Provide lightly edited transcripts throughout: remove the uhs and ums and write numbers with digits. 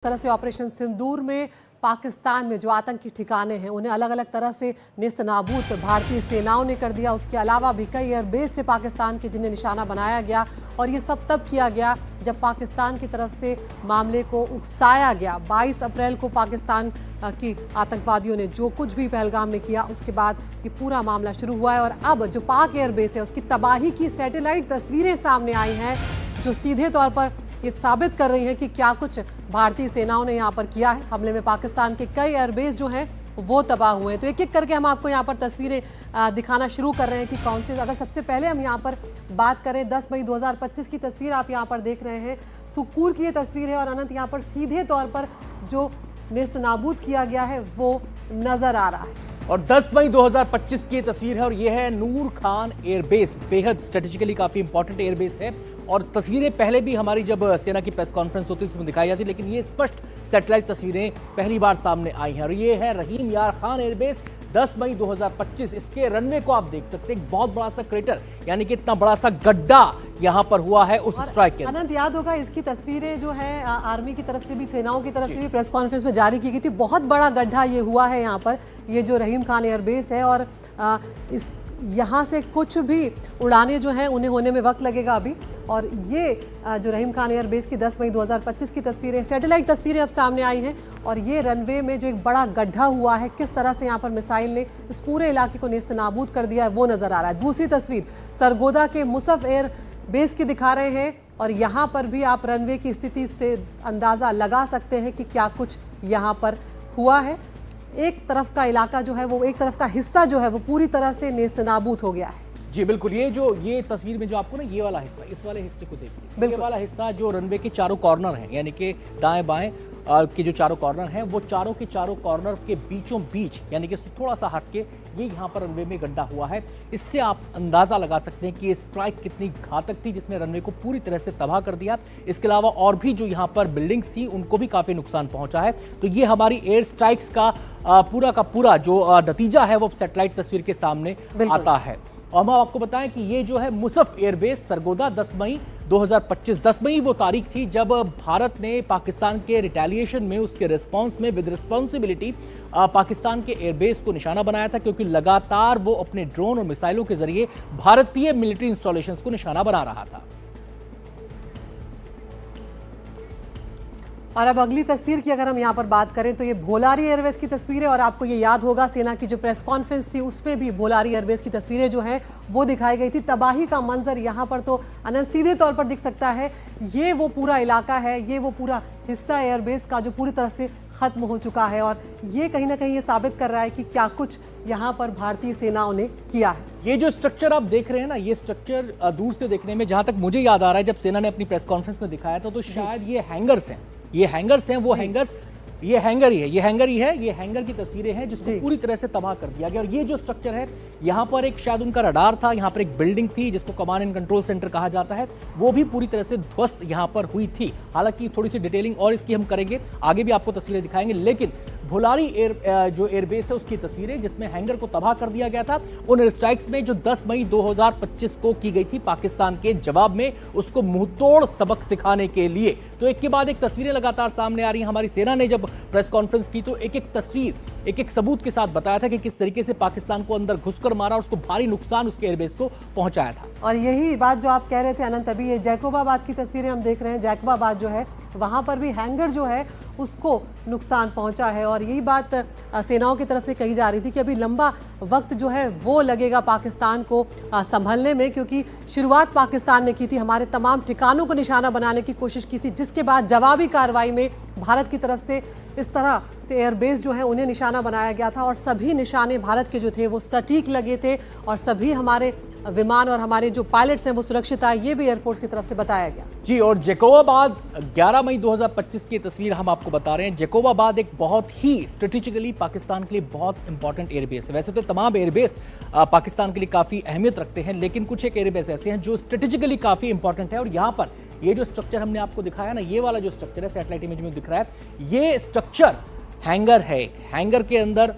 तरह से ऑपरेशन सिंदूर में पाकिस्तान में जो आतंकी ठिकाने हैं उन्हें अलग अलग तरह से नेस्तनाबूद भारतीय सेनाओं ने कर दिया। उसके अलावा भी कई एयरबेस थे पाकिस्तान के जिन्हें निशाना बनाया गया और ये सब तब किया गया जब पाकिस्तान की तरफ से मामले को उकसाया गया। 22 अप्रैल को पाकिस्तान की आतंकवादियों ने जो कुछ भी पहलगाम में किया उसके बाद ये पूरा मामला शुरू हुआ है और अब जो पाक एयरबेस है उसकी तबाही की सैटेलाइट तस्वीरें सामने आई हैं जो सीधे तौर पर ये साबित कर रही है कि क्या कुछ भारतीय सेनाओं ने यहाँ पर किया है। हमले में पाकिस्तान के कई एयरबेस जो हैं वो तबाह हुए हैं। तो एक एक करके हम आपको यहाँ पर तस्वीरें दिखाना शुरू कर रहे हैं कि कौन से। अगर सबसे पहले हम यहाँ पर बात करें 10 मई 2025 की तस्वीर आप यहाँ पर देख रहे हैं। सुकूर की ये तस्वीर है और अनंत यहाँ पर सीधे तौर पर जो नेस्तनाबूद किया गया है वो नजर आ रहा है। और 10 मई 2025 की तस्वीर है और यह है नूर खान एयरबेस। बेहद स्ट्रेटेजिकली काफी इंपॉर्टेंट एयरबेस है और तस्वीरें पहले भी हमारी जब सेना की प्रेस कॉन्फ्रेंस होती है उसमें दिखाई जाती, लेकिन ये स्पष्ट सैटेलाइट तस्वीरें पहली बार सामने आई हैं और ये है रहीम यार खान एयरबेस 10 मई 2025। इसके रनवे को आप देख सकते हैं, एक बहुत बड़ा सा क्रेटर यानी कि इतना बड़ा सा गड्ढा यहां पर हुआ है उस स्ट्राइक के। अनंत याद होगा इसकी तस्वीरें जो है आर्मी की तरफ से भी सेनाओं की तरफ से भी प्रेस कॉन्फ्रेंस में जारी की गई थी। बहुत बड़ा गड्ढा ये हुआ है यहाँ पर, ये जो रहीम खान एयरबेस है और इस यहाँ से कुछ भी उड़ाने जो हैं उन्हें होने में वक्त लगेगा अभी। और ये जो रहीम खान एयरबेस की 10 मई 2025 की तस्वीरें, सैटेलाइट तस्वीरें अब सामने आई हैं और ये रनवे में जो एक बड़ा गड्ढा हुआ है, किस तरह से यहाँ पर मिसाइल ने इस पूरे इलाके को नेस्तनाबूद कर दिया है वो नज़र आ रहा है। दूसरी तस्वीर सरगोदा के मुसफ एयर बेस की दिखा रहे हैं और यहाँ पर भी आप रनवे की स्थिति से अंदाज़ा लगा सकते हैं कि क्या कुछ यहाँ पर हुआ है। एक तरफ का इलाका जो है वो, एक तरफ का हिस्सा जो है वो पूरी तरह से नेस्तनाबूद हो गया है। जी बिल्कुल, ये तस्वीर में जो आपको ना ये वाला हिस्सा, इस वाले हिस्से को देखिए, ये वाला हिस्सा जो रनवे के चारों कॉर्नर हैं यानी कि दाएं बाएं के जो चारों कॉर्नर हैं वो चारों के चारों कॉर्नर के बीचों बीच यानी कि थोड़ा सा हटके ये यहाँ पर रनवे में गड्ढा हुआ है। इससे आप अंदाजा लगा सकते हैं कि ये स्ट्राइक कितनी घातक थी जिसने रनवे को पूरी तरह से तबाह कर दिया। इसके अलावा और भी जो यहाँ पर बिल्डिंग्स थी उनको भी काफी नुकसान पहुंचा है। तो ये हमारी एयर स्ट्राइक्स का पूरा जो नतीजा है वो सैटेलाइट तस्वीर के सामने आता है। और हम आपको बताएं कि ये जो है मुसफ एयरबेस सरगोदा 10 मई 2025, 10 मई वो तारीख थी जब भारत ने पाकिस्तान के रिटेलिएशन में उसके रिस्पांस में विद रिस्पॉन्सिबिलिटी पाकिस्तान के एयरबेस को निशाना बनाया था, क्योंकि लगातार वो अपने ड्रोन और मिसाइलों के जरिए भारतीय मिलिट्री इंस्टॉलेशंस को निशाना बना रहा था। और अब अगली तस्वीर की अगर हम यहाँ पर बात करें तो ये भोलारी एयरवेज की तस्वीर है और आपको ये याद होगा सेना की जो प्रेस कॉन्फ्रेंस थी उसमें भी भोलारी एयरवेज की तस्वीरें जो हैं वो दिखाई गई थी। तबाही का मंजर यहाँ पर तो अनंत सीधे तौर पर दिख सकता है। ये वो पूरा इलाका है, ये वो पूरा हिस्सा एयरबेस का जो पूरी तरह से खत्म हो चुका है और ये कहीं ना कहीं ये साबित कर रहा है कि क्या कुछ यहाँ पर भारतीय सेनाओं ने किया है। ये जो स्ट्रक्चर आप देख रहे हैं ना, ये स्ट्रक्चर दूर से देखने में जहां तक मुझे याद आ रहा है जब सेना ने अपनी प्रेस कॉन्फ्रेंस में दिखाया था तो शायद ये हैंगर्स हैं, ये हैंगर्स हैं, वो हैंगर्स, ये हैंगर ही है, ये हैंगर ही है, ये हैंगर की तस्वीरें हैं जिसको पूरी तरह से तबाह कर दिया गया। और ये जो स्ट्रक्चर है यहाँ पर एक शायद उनका रडार था, यहाँ पर एक बिल्डिंग थी जिसको कमांड एंड कंट्रोल सेंटर कहा जाता है, वो भी पूरी तरह से ध्वस्त यहाँ पर हुई थी। हालांकि थोड़ी सी डिटेलिंग और इसकी हम करेंगे, आगे भी आपको तस्वीरें दिखाएंगे। लेकिन भोलारी जो एयरबेस है उसकी तस्वीरें जिसमें हैंगर को तबाह कर दिया गया था उन स्ट्राइक्स में जो 10 मई 2025 को की गई थी पाकिस्तान के जवाब में, उसको मुंहतोड़ सबक सिखाने के लिए। तो एक के बाद एक तस्वीरें लगातार सामने आ रही हैं। हमारी सेना ने जब प्रेस कॉन्फ्रेंस की तो एक एक तस्वीर, एक एक सबूत के साथ बताया था कि किस तरीके से पाकिस्तान को अंदर घुसकर मारा और उसको भारी नुकसान उसके एयरबेस को पहुंचाया था। और यही बात जो आप कह रहे थे अनंत, अभी ये जैकोबाबाद की तस्वीरें हम देख रहे हैं। जैकोबाबाद जो है वहां पर भी हैंगर जो है उसको नुकसान पहुंचा है और यही बात सेनाओं की तरफ से कही जा रही थी कि अभी लंबा वक्त जो है वो लगेगा पाकिस्तान को संभलने में, क्योंकि शुरुआत पाकिस्तान ने की थी, हमारे तमाम ठिकानों को निशाना बनाने की कोशिश की थी, जिसके बाद जवाबी कार्रवाई में भारत की तरफ से इस तरह से एयरबेस जो है उन्हें निशाना बनाया गया था और सभी निशाने भारत के जो थे वो सटीक लगे थे और सभी हमारे विमान और हमारे जो पायलट्स हैं वो सुरक्षित आए, ये भी एयरफोर्स की तरफ से बताया गया। जी, और जैकोबाबाद 11 मई 2025 की तस्वीर हम आपको बता रहे हैं। जैकोबाबाद एक बहुत ही स्ट्रेटेजिकली पाकिस्तान के लिए बहुत इंपॉर्टेंट एयरबेस है। वैसे तो तमाम एयरबेस पाकिस्तान के लिए काफी अहमियत रखते हैं, लेकिन कुछ एक एयरबेस ऐसे हैं जो स्ट्रेटेजिकली काफी इंपॉर्टेंट है। और यहाँ पर ये जो स्ट्रक्चर हमने आपको दिखाया ना, ये वाला जो स्ट्रक्चर है सैटेलाइट इमेज में दिख रहा है, ये स्ट्रक्चर हैंगर है। हैंगर के अंदर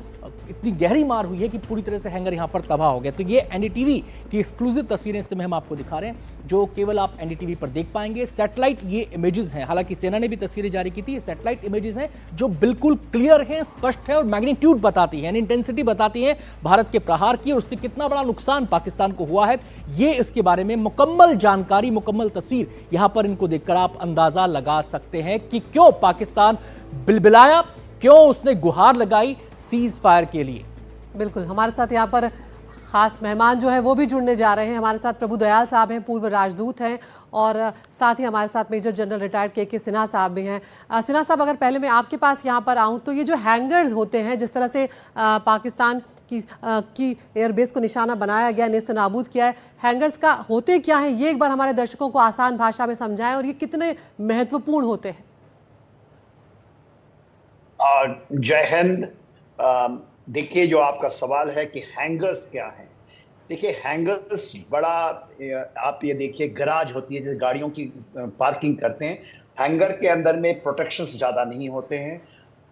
इतनी गहरी मार हुई है कि पूरी तरह से हैंगर यहाँ पर तबाह हो गया। तो ये एनडीटीवी की एक्सक्लूसिव तस्वीरें इस समय हम आपको दिखा रहे हैं, जो केवल आप एनडीटीवी पर देख पाएंगे। सैटेलाइट ये इमेजेस हैं, हालांकि सेना ने भी तस्वीरें जारी की थी। ये सैटेलाइट इमेजेस हैं जो बिल्कुल क्लियर हैं, स्पष्ट है और मैग्नीट्यूड बताती है, इंटेंसिटी बताती है भारत के प्रहार की और उससे कितना बड़ा नुकसान पाकिस्तान को हुआ है। ये इसके बारे में मुकम्मल जानकारी, मुकम्मल तस्वीर यहां पर इनको देखकर आप अंदाजा लगा सकते हैं कि क्यों पाकिस्तान बिलबिलाया, क्यों उसने गुहार लगाई सीज फायर के लिए। बिल्कुल, हमारे साथ यहाँ पर खास मेहमान जो है वो भी जुड़ने जा रहे हैं। हमारे साथ प्रभु दयाल साहब हैं, पूर्व राजदूत हैं, और साथ ही हमारे साथ मेजर जनरल रिटायर्ड के सिन्हा साहब भी हैं। सिन्हा साहब, अगर पहले मैं आपके पास यहाँ पर आऊँ तो ये जो हैंगर्स होते हैं, जिस तरह से पाकिस्तान की एयरबेस को निशाना बनाया गया, नेस्त नाबूद किया है, हैंगर्स का होते क्या है, ये एक बार हमारे दर्शकों को आसान भाषा में समझाएं, और ये कितने महत्वपूर्ण होते हैं। जय हिंद। देखिए, जो आपका सवाल है कि हैंगर्स क्या हैं, देखिए हैंगर्स बड़ा, आप ये देखिए गराज होती है जैसे गाड़ियों की पार्किंग करते हैं, हैंगर के अंदर में प्रोटेक्शंस ज़्यादा नहीं होते हैं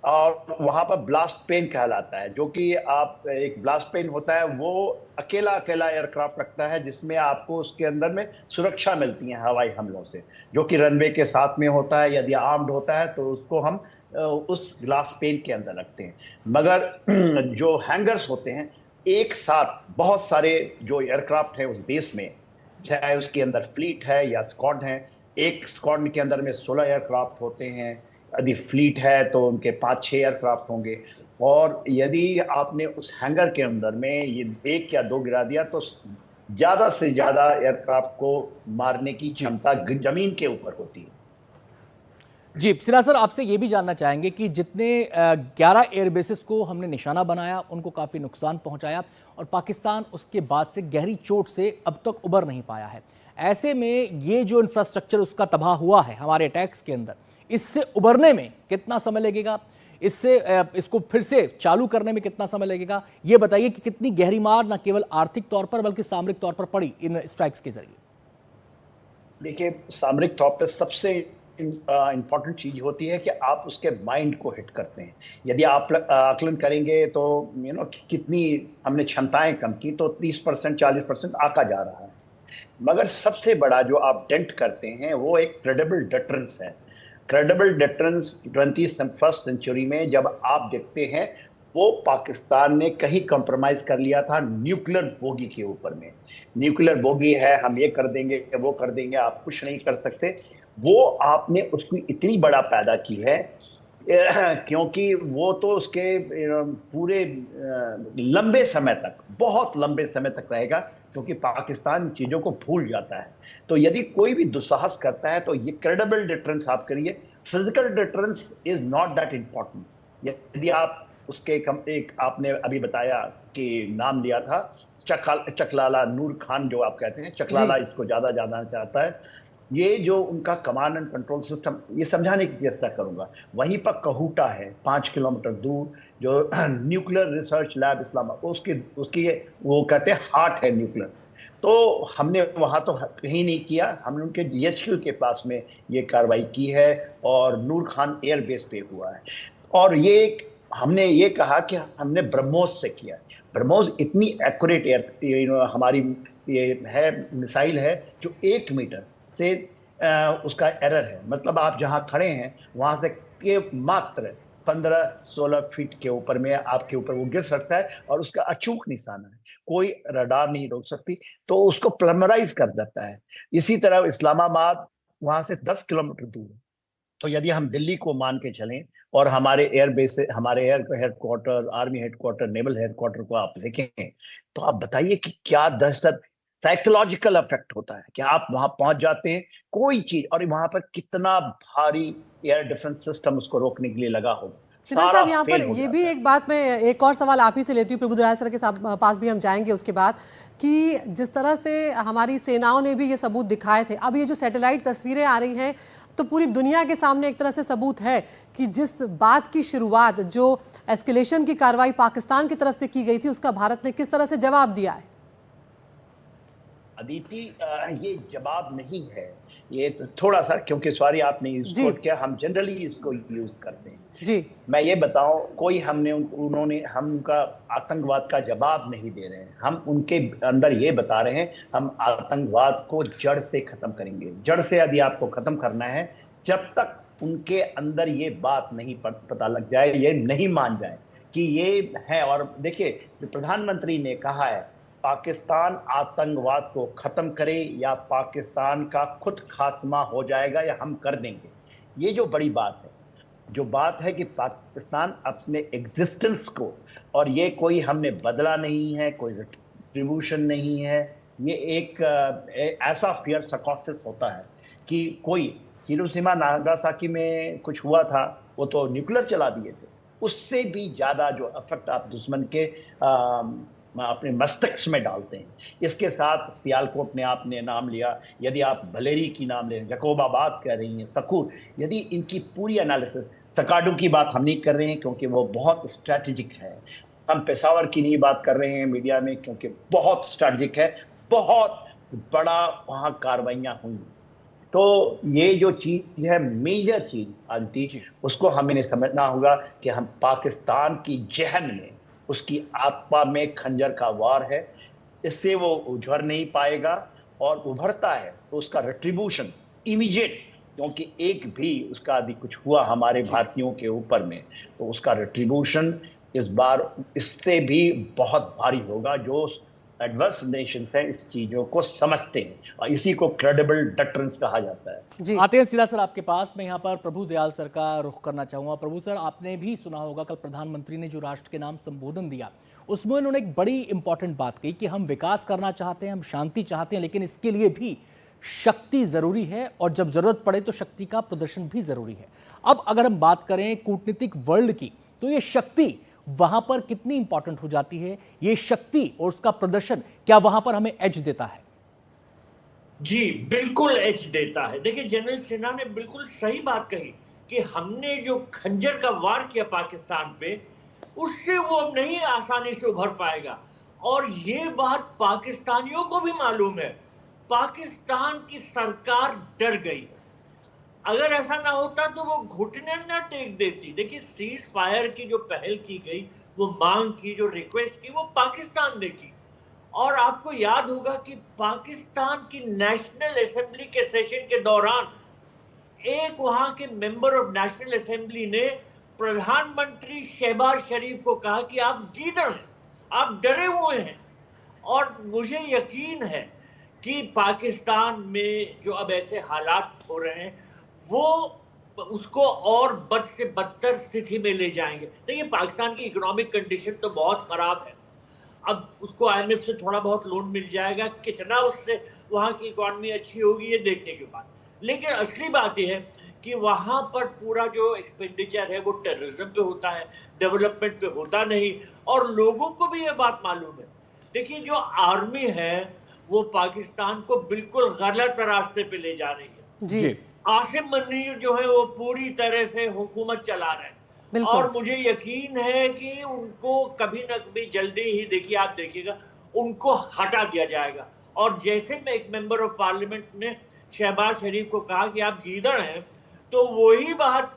और वहाँ पर ब्लास्ट पेन कहलाता है, जो कि आप एक ब्लास्ट पेन होता है वो अकेला एयरक्राफ्ट रखता है जिसमें आपको उसके अंदर में सुरक्षा मिलती है हवाई हमलों से, जो कि रनवे के साथ में होता है। यदि आर्म्ड होता है तो उसको हम उस ग्लास पेन के अंदर रखते हैं। मगर जो हैंगर्स होते हैं, एक साथ बहुत सारे जो एयरक्राफ्ट है उस बेस में, चाहे उसके अंदर फ्लीट है या स्क्वाड है, एक स्क्वाड के अंदर में 16 एयरक्राफ्ट होते हैं। यदि फ्लीट है तो उनके 5-6 एयरक्राफ्ट होंगे, और यदि आपने उस हैंगर के अंदर में ये 1 या 2 गिरा दिया तो ज़्यादा से ज़्यादा एयरक्राफ्ट को मारने की क्षमता ज़मीन के ऊपर होती है। जी सिन्हा सर, आपसे ये भी जानना चाहेंगे कि जितने 11 एयरबेसेस को हमने निशाना बनाया, उनको काफ़ी नुकसान पहुंचाया और पाकिस्तान उसके बाद से गहरी चोट से अब तक उबर नहीं पाया है। ऐसे में ये जो इंफ्रास्ट्रक्चर उसका तबाह हुआ है हमारे अटैक्स के अंदर, इससे उबरने में कितना समय लगेगा, इसको फिर से चालू करने में कितना समय लगेगा, ये बताइए कि कितनी गहरी मार न केवल आर्थिक तौर पर बल्कि सामरिक तौर पर पड़ी इन स्ट्राइक्स के जरिए। देखिए, सामरिक तौर पर सबसे इम्पॉर्टेंट चीज होती है कि आप उसके माइंड को हिट करते हैं। यदि आप आकलन करेंगे तो कितनी हमने क्षमताएं कम की, तो 30% 40% आका जा रहा है। मगर सबसे बड़ा जो आप डेंट करते हैं वो एक क्रेडिबल डिटरेंस है। क्रेडिबल डिटरेंस 21st सेंचुरी में जब आप देखते हैं, वो पाकिस्तान ने कहीं कंप्रोमाइज कर लिया था न्यूक्लियर बोगी के ऊपर में। न्यूक्लियर बोगी है, हम ये कर देंगे वो कर देंगे, आप कुछ नहीं कर सकते। वो आपने उसकी इतनी बड़ा पैदा की है क्योंकि वो तो उसके पूरे लंबे समय तक, बहुत लंबे समय तक रहेगा, क्योंकि पाकिस्तान चीज़ों को भूल जाता है। तो यदि कोई भी दुस्साहस करता है तो ये क्रेडिबल डिटरेंस आप करिए। Physical deterrence is not that important. यदि आप उसके एक आपने अभी बताया कि नाम लिया था चकलाला, नूर खान जो आप कहते हैं, चकलाला इसको ज़्यादा जानना चाहता है। ये जो उनका कमांड एंड कंट्रोल सिस्टम, ये समझाने की चेष्टा करूंगा। वहीं पर कहूटा है 5 किलोमीटर दूर, जो न्यूक्लियर रिसर्च लैब इस्लामाबाद, उसकी वो कहते हैं हार्ट है न्यूक्लियर। तो हमने वहाँ तो कहीं नहीं किया, हमने उनके GHQ के पास में ये कार्रवाई की है और नूर खान एयरबेस पे हुआ है। और ये हमने ये कहा कि हमने ब्रह्मोस से किया। ब्रह्मोस इतनी एक्यूरेट हमारी ये है मिसाइल है जो 1 मीटर से उसका एरर है, मतलब आप जहां खड़े हैं वहां से के मात्र 15-16 फीट के ऊपर में आपके ऊपर वो गिर सकता है और उसका अचूक निशाना है, कोई रडार नहीं रोक सकती, तो उसको प्लमराइज कर देता है। इसी तरह इस्लामाबाद वहां से 10 किलोमीटर दूर है। तो यदि हम दिल्ली को मान के चलें और हमारे एयरबेस, हमारे air headquarter, army headquarter, naval headquarter को आप देखें, तो आप बताइए कि क्या दहशत, साइकोलॉजिकल इफेक्ट होता है कि आप वहां पहुंच जाते हैं कोई चीज, और वहां पर कितना भारी एयर डिफेंस सिस्टम उसको रोकने के लिए लगा होगा। सिन्हा साहब, यहाँ पर ये भी एक बात, मैं एक और सवाल आप ही से लेती हूँ, प्रभु दयाल सर के पास भी हम जाएंगे उसके बाद, कि जिस तरह से हमारी सेनाओं ने भी ये सबूत दिखाए थे, अब ये जो सैटेलाइट तस्वीरें आ रही हैं तो पूरी दुनिया के सामने एक तरह से सबूत है कि जिस बात की शुरुआत, जो एस्केलेशन की कार्रवाई पाकिस्तान की तरफ से की गई थी, उसका भारत ने किस तरह से जवाब दिया है। अदिति, ये जवाब नहीं है, ये तो थोड़ा सा, क्योंकि सॉरी आपने यूज जी। कोट किया, हम जनरली इसको यूज करते हैं। जी मैं ये बताऊं, कोई उन्होंने हमका आतंकवाद का जवाब नहीं दे रहे हैं, हम उनके अंदर ये बता रहे हैं हम आतंकवाद को जड़ से खत्म करेंगे। जड़ से यदि आपको खत्म करना है, जब तक उनके अंदर ये बात नहीं पता लग जाए, ये नहीं मान जाए कि ये है। और देखिए, प्रधानमंत्री ने कहा है पाकिस्तान आतंकवाद को खत्म करे या पाकिस्तान का खुद खात्मा हो जाएगा या हम कर देंगे। ये जो बड़ी बात है, जो बात है कि पाकिस्तान अपने एग्जिस्टेंस को, और ये कोई हमने बदला नहीं है, कोई रिट्रीब्यूशन नहीं है, ये एक ऐसा फियर साइकोसिस होता है कि कोई हिरोशिमा नागासाकी में कुछ हुआ था, वो तो न्यूक्लियर चला दिए थे, उससे भी ज्यादा जो इफेक्ट आप दुश्मन के अपने मस्तिष्क में डालते हैं। इसके साथ सियालकोट ने आपने नाम लिया, यदि आप भलेरी की नाम ले, जकोबाबाद कह रही हैं, सकूर, यदि इनकी पूरी एनालिसिस, तकाडू की बात हम नहीं कर रहे हैं क्योंकि वो बहुत स्ट्रैटेजिक है, हम पेशावर की नहीं बात कर रहे हैं मीडिया में क्योंकि बहुत स्ट्रैटेजिक है, बहुत बड़ा वहाँ कार्रवाइयाँ हुई। तो ये जो चीज है, मेजर चीज आंटी, उसको हमें समझना होगा कि हम पाकिस्तान की जहन में, उसकी आत्मा में खंजर का वार है, इससे वो उभर नहीं पाएगा, और उभरता है तो उसका रिट्रीब्यूशन इमीडिएट, क्योंकि एक भी उसका यदि कुछ हुआ हमारे भारतीयों के ऊपर में तो उसका रिट्रीब्यूशन इस बार इससे भी बहुत भारी होगा। जो एडवर्स नेशंस हैं इस चीजों को समझते हैं, और इसी को क्रेडिबल डिटरेंस कहा जाता है। जी आते हैं सीधा सर आपके पास। मैं यहाँ पर प्रभु दयाल सर का रुख करना चाहूंगा। प्रभु सर, आपने भी सुना होगा कल प्रधानमंत्री ने जो राष्ट्र के नाम संबोधन दिया, उसमें उन्होंने एक बड़ी इंपॉर्टेंट बात कही कि हम विकास करना चाहते हैं, हम शांति चाहते हैं, लेकिन इसके लिए भी शक्ति जरूरी है, और जब जरूरत पड़े तो शक्ति का प्रदर्शन भी जरूरी है। अब अगर हम बात करें कूटनीतिक वर्ल्ड की, तो ये शक्ति वहां पर कितनी इंपॉर्टेंट हो जाती है? ये शक्ति और उसका प्रदर्शन क्या वहां पर हमें एज देता है? जी बिल्कुल एज देता है। देखिए, जनरल सिन्हा ने बिल्कुल सही बात कही कि हमने जो खंजर का वार किया पाकिस्तान पे, उससे वो अब नहीं आसानी से उभर पाएगा। और ये बात पाकिस्तानियों को भी मालूम है। पाकिस्तान की सरकार डर गई है। अगर ऐसा ना होता तो वो घुटने ना टेक देती। देखिए, सीज फायर की जो पहल की गई, वो मांग की, जो रिक्वेस्ट की, वो पाकिस्तान ने की। और आपको याद होगा कि पाकिस्तान की नेशनल असेंबली के सेशन के दौरान एक वहां के मेंबर ऑफ नेशनल असेंबली ने प्रधानमंत्री शहबाज शरीफ को कहा कि आप गीदड़ हैं, आप डरे हुए हैं। और मुझे यकीन है कि पाकिस्तान में जो अब ऐसे हालात हो रहे हैं, वो उसको और बद से बदतर स्थिति में ले जाएंगे। देखिए, पाकिस्तान की इकोनॉमिक कंडीशन तो बहुत खराब है। अब उसको आईएमएफ से थोड़ा बहुत लोन मिल जाएगा, कितना उससे वहाँ की इकोनॉमी अच्छी होगी ये देखने के बाद। लेकिन असली बात यह है कि वहाँ पर पूरा जो एक्सपेंडिचर है वो टेररिज्म पे होता है, डेवलपमेंट पे होता नहीं। और लोगों को भी ये बात मालूम है। देखिए, जो आर्मी है वो पाकिस्तान को बिल्कुल गलत रास्ते पे ले जा रही है। जी आसिम मुनीर जो है वो पूरी तरह से हुकूमत चला रहे हैं, और मुझे यकीन है कि उनको कभी न कभी जल्दी ही, देखिए आप देखिएगा, उनको हटा दिया जाएगा। और जैसे में एक मेंबर ऑफ पार्लियामेंट ने शहबाज शरीफ को कहा कि आप गीदड़ हैं, तो वही बात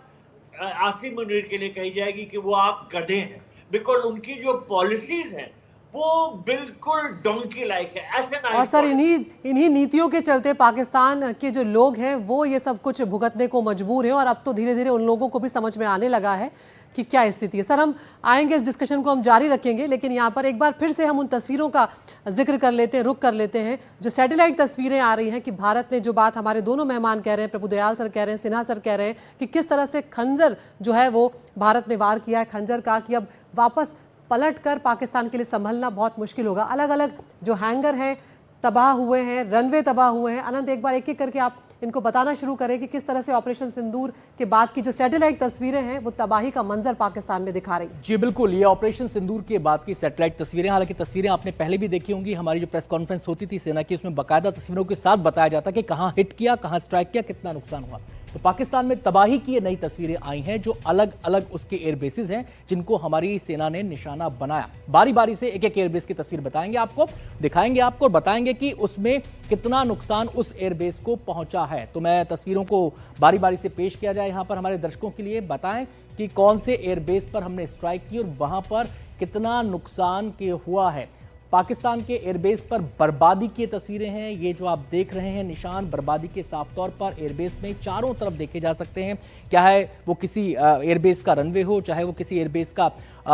आसिम मुनीर के लिए कही जाएगी कि वो आप गधे हैं। बिकॉज उनकी जो पॉलिसीज हैं वो बिल्कुल डोंकी लाइक है, ऐसे ना। और सर, इन्हीं नीतियों के चलते पाकिस्तान के जो लोग हैं वो ये सब कुछ भुगतने को मजबूर हैं, और अब तो धीरे धीरे उन लोगों को भी समझ में आने लगा है कि क्या स्थिति है। सर, हम आएंगे, इस डिस्कशन को हम जारी रखेंगे, लेकिन यहाँ पर एक बार फिर से हम उन तस्वीरों का जिक्र कर लेते हैं, रुख कर लेते हैं, जो सैटेलाइट तस्वीरें आ रही हैं कि भारत ने, जो बात हमारे दोनों मेहमान कह रहे हैं, प्रभु दयाल सर कह रहे हैं, सिन्हा सर कह रहे हैं, कि किस तरह से खंजर जो है वो भारत ने वार किया है खंजर का, कि अब वापस पलट कर पाकिस्तान के लिए संभलना बहुत मुश्किल होगा। अलग अलग जो हैंगर हैं तबाह हुए हैं, रनवे तबाह हुए हैं। अनंत, एक बार एक एक करके आप इनको बताना शुरू करें कि किस तरह से ऑपरेशन सिंदूर के बाद की जो सैटेलाइट तस्वीरें हैं वो तबाही का मंजर पाकिस्तान में दिखा रही हैं। जी बिल्कुल, ये ऑपरेशन सिंदूर के बाद की सैटेलाइट तस्वीरें। हालांकि तस्वीरें आपने पहले भी देखी होंगी, हमारी जो प्रेस कॉन्फ्रेंस होती थी सेना की, उसमें बाकायदा तस्वीरों के साथ बताया जाता कि कहाँ हिट किया, कहाँ स्ट्राइक किया, कितना नुकसान हुआ। तो पाकिस्तान में तबाही की ये नई तस्वीरें आई हैं, जो अलग अलग उसके एयरबेसेस हैं जिनको हमारी सेना ने निशाना बनाया। बारी बारी से एक एक एयरबेस की तस्वीर बताएंगे आपको, दिखाएंगे आपको और बताएंगे कि उसमें कितना नुकसान उस एयरबेस को पहुंचा है। तो मैं तस्वीरों को बारी बारी से पेश किया जाए यहां पर हमारे दर्शकों के लिए, बताएं कि कौन से एयरबेस पर हमने स्ट्राइक की और वहां पर कितना नुकसान हुआ है। पाकिस्तान के एयरबेस पर बर्बादी की तस्वीरें हैं, ये जो आप देख रहे हैं निशान बर्बादी के साफ तौर पर एयरबेस में चारों तरफ देखे जा सकते हैं। क्या है वो किसी एयरबेस का रनवे हो, चाहे वो किसी एयरबेस का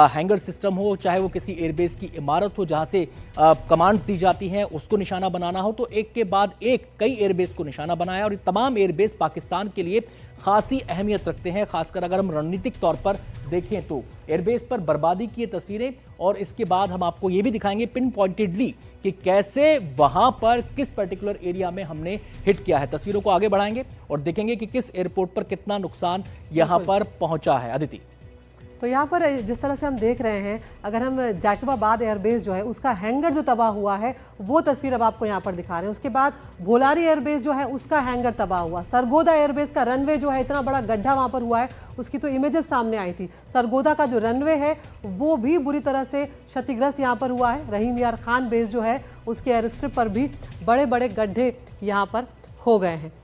हैंगर सिस्टम हो, चाहे वो किसी एयरबेस की इमारत हो जहां से कमांड्स दी जाती हैं, उसको निशाना बनाना हो, तो एक के बाद एक कई एयरबेस को निशाना बनाया। और ये तमाम एयरबेस पाकिस्तान के लिए खासी अहमियत रखते हैं, खासकर अगर हम रणनीतिक तौर पर देखें तो। एयरबेस पर बर्बादी की तस्वीरें और इसके बाद हम आपको ये भी दिखाएंगे पिन पॉइंटेडली कि कैसे वहां पर किस पर्टिकुलर एरिया में हमने हिट किया है। तस्वीरों को आगे बढ़ाएंगे और देखेंगे कि किस एयरपोर्ट पर कितना नुकसान यहां पर पहुंचा है। अदिति, तो यहाँ पर जिस तरह से हम देख रहे हैं, अगर हम जैकबाबाद एयरबेस जो है उसका हैंगर जो तबाह हुआ है वो तस्वीर अब आपको यहाँ पर दिखा रहे हैं। उसके बाद भोलारी एयरबेस जो है उसका हैंगर तबाह हुआ। सरगोदा एयरबेस का रनवे जो है, इतना बड़ा गड्ढा वहाँ पर हुआ है, उसकी तो इमेजेस सामने आई थी। सरगोदा का जो रनवे है वो भी बुरी तरह से क्षतिग्रस्त यहाँ पर हुआ है। रहीम यार खान बेस जो है उसके एयर स्ट्रिप पर भी बड़े बड़े गड्ढे यहाँ पर हो गए हैं।